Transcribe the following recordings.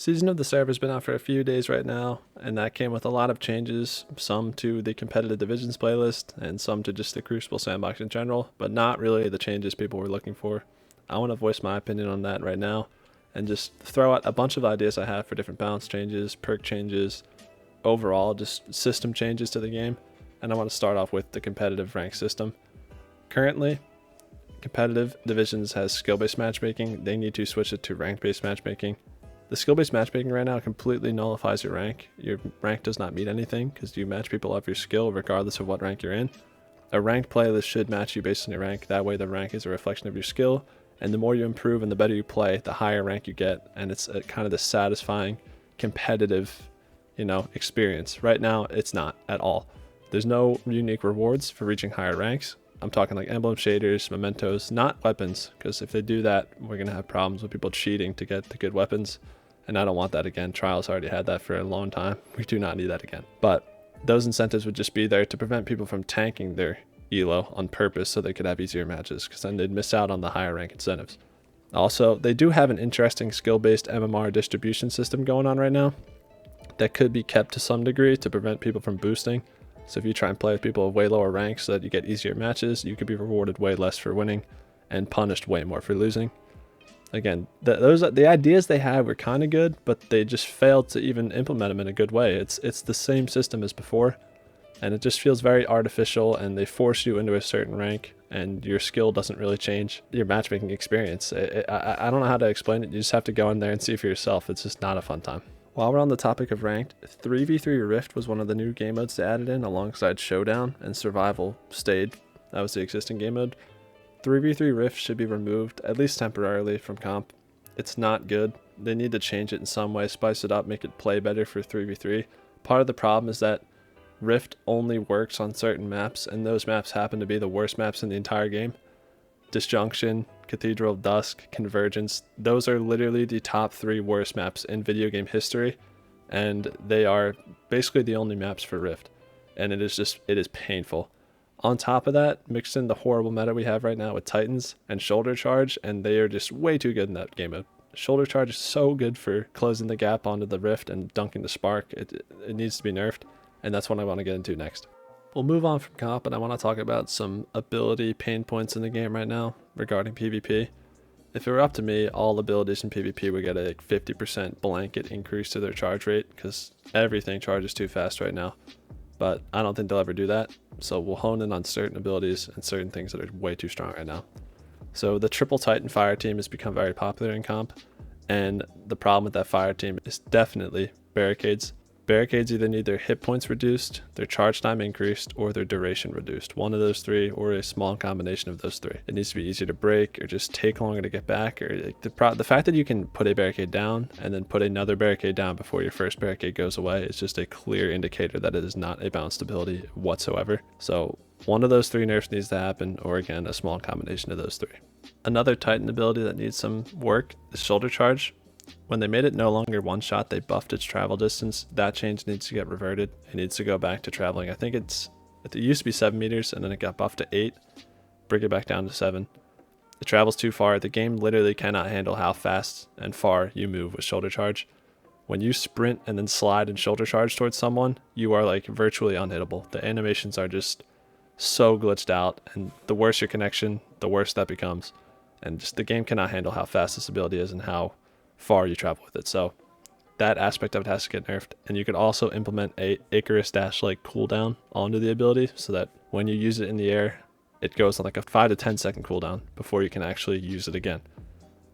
Season of the server's been out for a few days right now, and that came with a lot of changes, some to the competitive divisions playlist, and some to just the Crucible sandbox in general, but not really the changes people were looking for. I want to voice my opinion on that right now, and just throw out a bunch of ideas I have for different balance changes, perk changes, overall just system changes to the game, and I want to start off with the competitive rank system. Currently, competitive divisions has skill-based matchmaking. They need to switch it to rank-based matchmaking. The skill-based matchmaking right now completely nullifies your rank. Your rank does not mean anything because you match people off your skill regardless of what rank you're in. A ranked playlist should match you based on your rank. That way the rank is a reflection of your skill, and the more you improve and the better you play, the higher rank you get, and it's kind of the satisfying, competitive, experience. Right now, it's not at all. There's no unique rewards for reaching higher ranks. I'm talking like emblem shaders, mementos, not weapons, because if they do that, we're going to have problems with people cheating to get the good weapons. And I don't want that again. Trials already had that for a long time. We do not need that again. But those incentives would just be there to prevent people from tanking their elo on purpose so they could have easier matches, because then they'd miss out on the higher rank incentives. Also, they do have an interesting skill-based MMR distribution system going on right now that could be kept to some degree to prevent people from boosting. So if you try and play with people of way lower ranks so that you get easier matches, you could be rewarded way less for winning and punished way more for losing. Again, the ideas they had were kind of good, but they just failed to even implement them in a good way. It's the same system as before, and it just feels very artificial, and they force you into a certain rank, and your skill doesn't really change your matchmaking experience. I don't know how to explain it. You just have to go in there and see for yourself. It's just not a fun time. While we're on the topic of ranked, 3v3 Rift was one of the new game modes they added in alongside Showdown, and Survival stayed. That was the existing game mode. 3v3 Rift should be removed, at least temporarily, from comp. It's not good. They need to change it in some way, spice it up, make it play better for 3v3. Part of the problem is that Rift only works on certain maps, and those maps happen to be the worst maps in the entire game. Disjunction, Cathedral of Dusk, Convergence, those are literally the top 3 worst maps in video game history, and they are basically the only maps for Rift, and it is painful. On top of that, mixed in the horrible meta we have right now with Titans and Shoulder Charge, and they are just way too good in that game mode. Shoulder Charge is so good for closing the gap onto the Rift and dunking the Spark. It needs to be nerfed, and that's what I want to get into next. We'll move on from comp, and I want to talk about some ability pain points in the game right now regarding PvP. If it were up to me, all abilities in PvP would get a 50% blanket increase to their charge rate, because everything charges too fast right now. But I don't think they'll ever do that, so we'll hone in on certain abilities and certain things that are way too strong right now. So the triple Titan fire team has become very popular in comp, and the problem with that fire team is definitely barricades. Barricades either need their hit points reduced, their charge time increased, or their duration reduced. One of those 3, or a small combination of those 3. It needs to be easier to break, or just take longer to get back. Or the fact that you can put a barricade down and then put another barricade down before your first barricade goes away is just a clear indicator that it is not a balanced ability whatsoever. So one of those 3 nerfs needs to happen, or again, a small combination of those 3. Another Titan ability that needs some work is Shoulder Charge. When they made it no longer one shot, they buffed its travel distance. That change needs to get reverted. It needs to go back to traveling. I think it used to be 7 meters, and then it got buffed to 8. Bring it back down to 7. It travels too far. The game literally cannot handle how fast and far you move with Shoulder Charge. When you sprint and then slide and Shoulder Charge towards someone, you are like virtually unhittable. The animations are just so glitched out, and the worse your connection, the worse that becomes. And just the game cannot handle how fast this ability is and how far you travel with it. So that aspect of it has to get nerfed, and you could also implement a Icarus dash like cooldown onto the ability so that when you use it in the air, it goes on like a 5 to 10 second cooldown before you can actually use it again.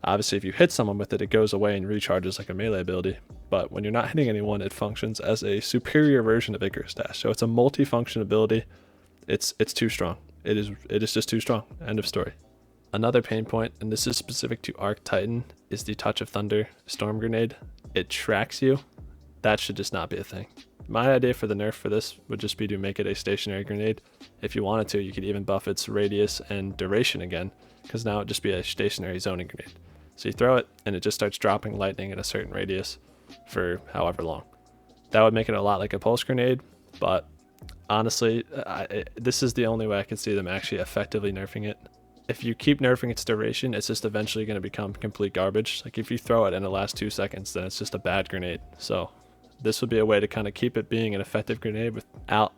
Obviously, if you hit someone with it, it goes away and recharges like a melee ability, but when you're not hitting anyone, it functions as a superior version of Icarus dash. So it's a multi-function ability. It's too strong. It is just too strong. End of story. Another pain point, and this is specific to Arc Titan, is the Touch of Thunder Storm Grenade. It tracks you. That should just not be a thing. My idea for the nerf for this would just be to make it a stationary grenade. If you wanted to, you could even buff its radius and duration again, because now it'd just be a stationary zoning grenade. So you throw it, and it just starts dropping lightning at a certain radius for however long. That would make it a lot like a pulse grenade, but honestly, this is the only way I can see them actually effectively nerfing it. if you keep nerfing its duration, it's just eventually going to become complete garbage. Like if you throw it and it lasts 2 seconds, then it's just a bad grenade. So this would be a way to kind of keep it being an effective grenade without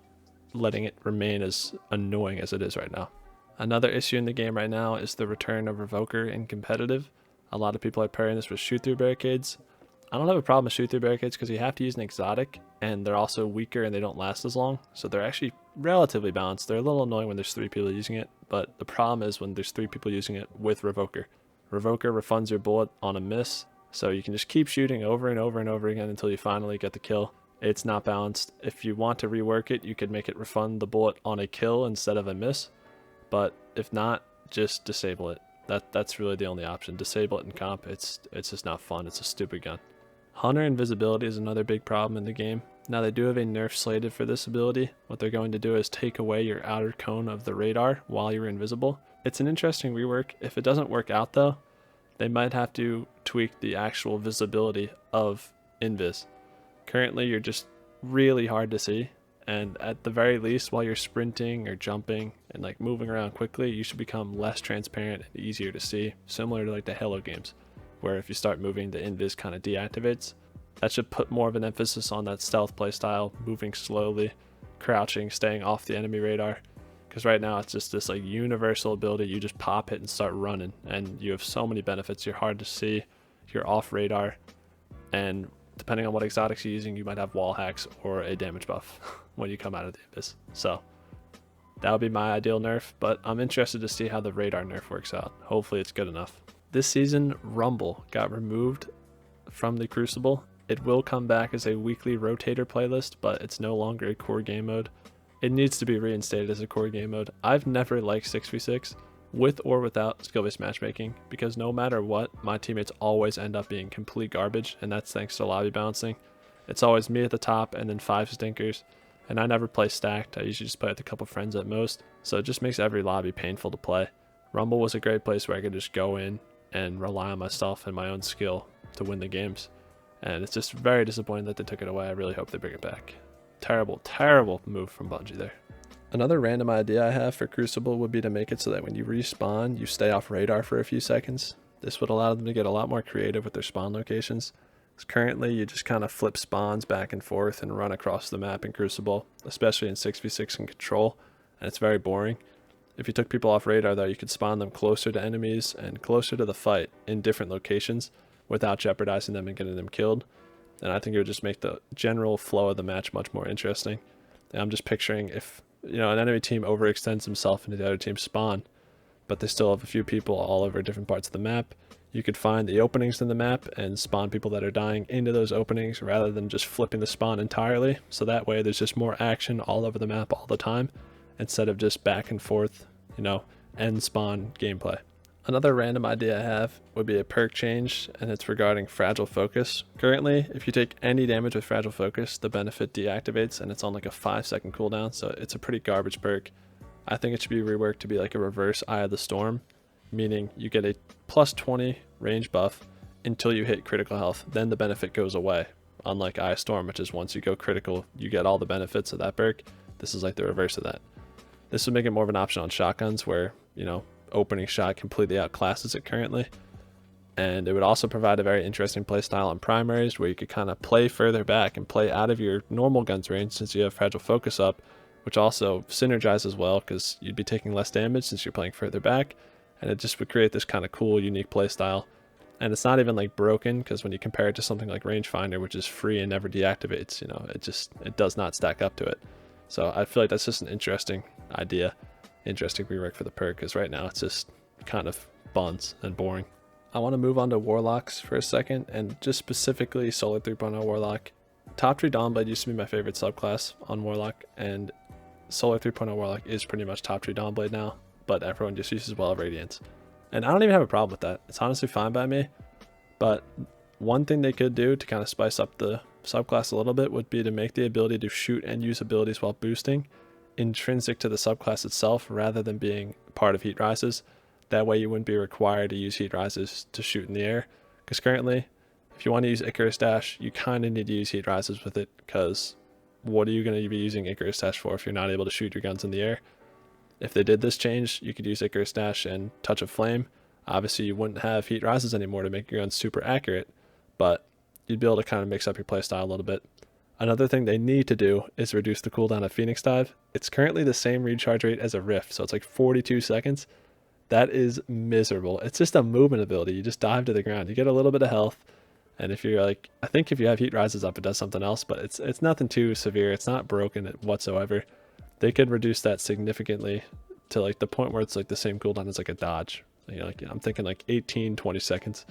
letting it remain as annoying as it is right now. Another issue in the game right now is the return of Revoker in competitive. A lot of people are pairing this with shoot through barricades. I don't have a problem with shoot through barricades because you have to use an exotic, and they're also weaker and they don't last as long. So they're actually relatively balanced. They're a little annoying when there's 3 people using it, but the problem is when there's 3 people using it with Revoker. Revoker refunds your bullet on a miss, so you can just keep shooting over and over and over again until you finally get the kill. It's not balanced. If you want to rework it, you could make it refund the bullet on a kill instead of a miss, but if not, just disable it. That's really the only option. Disable it in comp. It's just not fun. It's a stupid gun. Hunter invisibility is another big problem in the game. Now they do have a nerf slated for this ability. What they're going to do is take away your outer cone of the radar while you're invisible. It's an interesting rework. If it doesn't work out though, they might have to tweak the actual visibility of invis. Currently you're just really hard to see, and at the very least while you're sprinting or jumping and like moving around quickly, you should become less transparent and easier to see, similar to like the Halo games, where if you start moving, the invis kind of deactivates. That should put more of an emphasis on that stealth playstyle, moving slowly, crouching, staying off the enemy radar. Because right now it's just this like universal ability. You just pop it and start running, and you have so many benefits. You're hard to see, you're off radar, and depending on what exotics you're using, you might have wall hacks or a damage buff when you come out of the abyss. So that would be my ideal nerf, but I'm interested to see how the radar nerf works out. Hopefully it's good enough. This season, Rumble got removed from the Crucible. It will come back as a weekly rotator playlist, but it's no longer a core game mode. It needs to be reinstated as a core game mode. I've never liked 6v6 with or without skill-based matchmaking, because no matter what, my teammates always end up being complete garbage, and that's thanks to lobby balancing. It's always me at the top and then 5 stinkers, and I never play stacked. I usually just play with a couple friends at most, so it just makes every lobby painful to play. Rumble was a great place where I could just go in and rely on myself and my own skill to win the games, and it's just very disappointing that they took it away. I really hope they bring it back. Terrible move from Bungie there. Another random idea I have for Crucible would be to make it so that when you respawn, you stay off radar for a few seconds. This would allow them to get a lot more creative with their spawn locations. Because currently you just kind of flip spawns back and forth and run across the map in Crucible, especially in 6v6 and Control, and it's very boring. If you took people off radar though, you could spawn them closer to enemies and closer to the fight in different locations without jeopardizing them and getting them killed. And I think it would just make the general flow of the match much more interesting. And I'm just picturing if an enemy team overextends himself into the other team's spawn, but they still have a few people all over different parts of the map, you could find the openings in the map and spawn people that are dying into those openings rather than just flipping the spawn entirely. So that way there's just more action all over the map all the time, instead of just back and forth, end spawn gameplay. Another random idea I have would be a perk change, and it's regarding Fragile Focus. Currently, if you take any damage with Fragile Focus, the benefit deactivates, and it's on like a 5-second cooldown, so it's a pretty garbage perk. I think it should be reworked to be like a reverse Eye of the Storm, meaning you get a plus 20 range buff until you hit critical health, then the benefit goes away. Unlike Eye of Storm, which is once you go critical, you get all the benefits of that perk. This is like the reverse of that. This would make it more of an option on shotguns where, opening shot completely outclasses it currently. And it would also provide a very interesting playstyle on primaries where you could kind of play further back and play out of your normal guns range since you have Fragile Focus up, which also synergizes well because you'd be taking less damage since you're playing further back, and it just would create this kind of cool, unique playstyle. And it's not even like broken, because when you compare it to something like Rangefinder, which is free and never deactivates, it does not stack up to it. So I feel like that's just an interesting idea. Interesting rework for the perk, because right now it's just kind of buns and boring. I want to move on to Warlocks for a second, and just specifically Solar 3.0 Warlock. Top Tree Dawnblade used to be my favorite subclass on Warlock, and Solar 3.0 Warlock is pretty much Top Tree Dawnblade now, but everyone just uses Well of Radiance. And I don't even have a problem with that. It's honestly fine by me, but one thing they could do to kind of spice up the subclass a little bit would be to make the ability to shoot and use abilities while boosting intrinsic to the subclass itself rather than being part of heat rises. That way you wouldn't be required to use heat rises to shoot in the air, because currently if you want to use Icarus Dash, you kind of need to use heat rises with it, because what are you going to be using Icarus Dash for if you're not able to shoot your guns in the air? If they did this change, you could use Icarus Dash and Touch of Flame. Obviously, you wouldn't have Heat Rises anymore to make your guns super accurate, but you'd be able to kind of mix up your playstyle a little bit. Another thing they need to do is reduce the cooldown of Phoenix Dive. It's currently the same recharge rate as a Rift, so it's like 42 seconds. That is miserable. It's just a movement ability. You just dive to the ground. You get a little bit of health, and if you're like, I think if you have Heat Rises up, it does something else, but it's nothing too severe. It's not broken whatsoever. They could reduce that significantly to like the point where it's like the same cooldown as like a dodge. You know, like I'm thinking like 18, 20 seconds,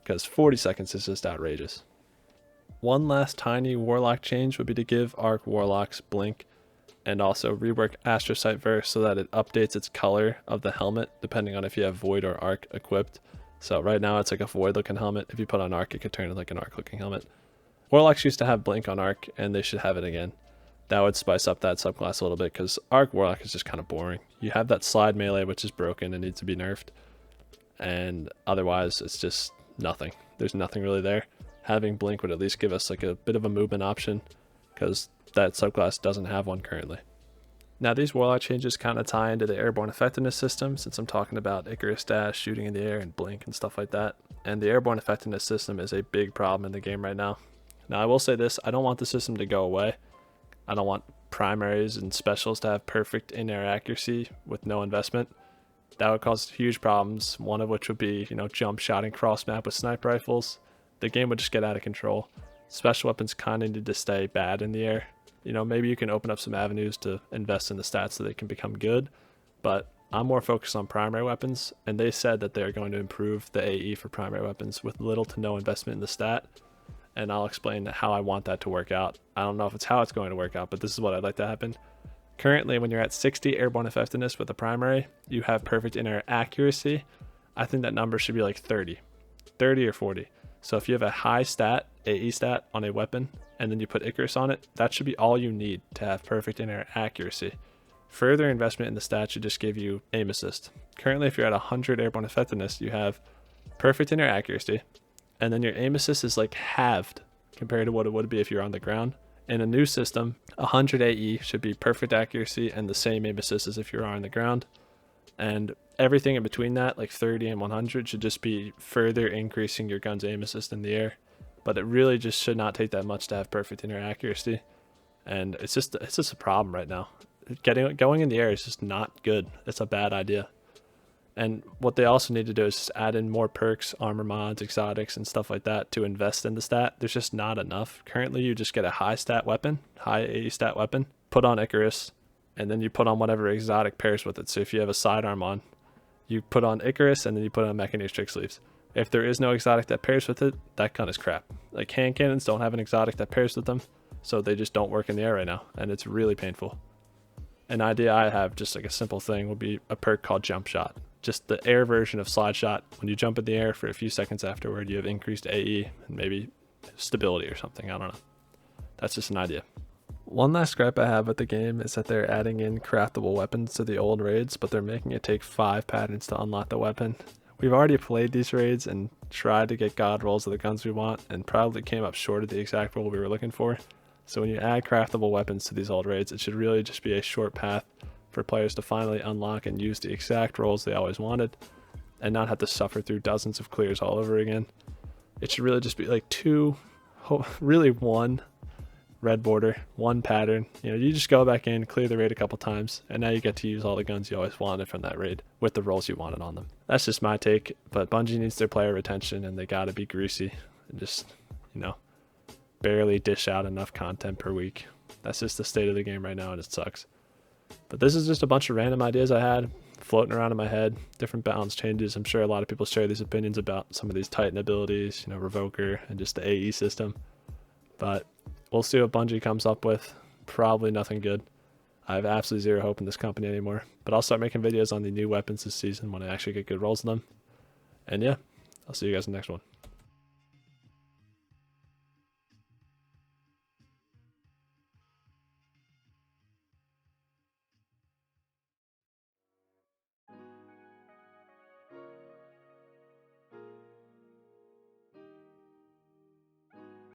because 40 seconds is just outrageous. One last tiny Warlock change would be to give Arc Warlocks Blink, and also rework Astrocyte Verse so that it updates its color of the helmet depending on if you have Void or Arc equipped. So right now it's like a Void looking helmet. If you put on Arc, it could turn into like an Arc looking helmet. Warlocks used to have Blink on Arc, and they should have it again. That would spice up that subclass a little bit, because Arc Warlock is just kind of boring. You have that slide melee, which is broken and needs to be nerfed, and otherwise it's just nothing. There's nothing really there. Having Blink would at least give us like a bit of a movement option, because that subclass doesn't have one currently. Now these Warlock changes kind of tie into the airborne effectiveness system, since I'm talking about Icarus Dash, shooting in the air, and Blink and stuff like that. And the airborne effectiveness system is a big problem in the game right now. Now I will say this, I don't want the system to go away. I don't want primaries and specials to have perfect in-air accuracy with no investment. That would cause huge problems, one of which would be, you know, jump shot and cross map with sniper rifles. The game would just get out of control. Special weapons kind of need to stay bad in the air. You know, maybe you can open up some avenues to invest in the stats so they can become good, but I'm more focused on primary weapons, and they said that they're going to improve the AE for primary weapons with little to no investment in the stat, and I'll explain how I want that to work out. I don't know if it's how it's going to work out, but this is what I'd like to happen. Currently, when you're at 60 airborne effectiveness with a primary, you have perfect in-air accuracy. I think that number should be like 30 or 40. So if you have a high stat, AE stat on a weapon, and then you put Icarus on it, that should be all you need to have perfect in-air accuracy. Further investment in the stat should just give you aim assist. Currently, if you're at 100 airborne effectiveness, you have perfect in-air accuracy, and then your aim assist is like halved compared to what it would be if you're on the ground. In a new system, 100 AE should be perfect accuracy and the same aim assist as if you're on the ground. And everything in between that, like 30 and 100, should just be further increasing your gun's aim assist in the air. But it really just should not take that much to have perfect in-air accuracy. And it's just a problem right now. Going in the air is just not good. It's a bad idea. And what they also need to do is just add in more perks, armor mods, exotics, and stuff like that to invest in the stat. There's just not enough. Currently, you just get a high stat weapon, high AE stat weapon, put on Icarus, and then you put on whatever exotic pairs with it. So if you have a sidearm on, you put on Icarus, and then you put on Mechaneer Trick Sleeves. If there is no exotic that pairs with it, that gun is crap. Like hand cannons don't have an exotic that pairs with them, so they just don't work in the air right now, and it's really painful. An idea I have, just like a simple thing, would be a perk called Jump Shot. Just the air version of Slide Shot. When you jump in the air for a few seconds afterward, you have increased AE and maybe stability or something. I don't know. That's just an idea. One last gripe I have with the game is that they're adding in craftable weapons to the old raids, but they're making it take 5 patterns to unlock the weapon. We've already played these raids and tried to get god rolls of the guns we want, and probably came up short of the exact roll we were looking for. So when you add craftable weapons to these old raids, it should really just be a short path for players to finally unlock and use the exact rolls they always wanted, and not have to suffer through dozens of clears all over again. It should really just be like one red border, one pattern. You know, you just go back in, clear the raid a couple times, and now you get to use all the guns you always wanted from that raid with the rolls you wanted on them. That's just my take, but Bungie needs their player retention, and they gotta be greasy and just, you know, barely dish out enough content per week. That's just the state of the game right now, and it sucks. But this is just a bunch of random ideas I had floating around in my head, different balance changes. I'm sure a lot of people share these opinions about some of these Titan abilities, you know, Revoker and just the AE system. But we'll see what Bungie comes up with. Probably nothing good. I have absolutely zero hope in this company anymore. But I'll start making videos on the new weapons this season when I actually get good rolls in them. And yeah, I'll see you guys in the next one.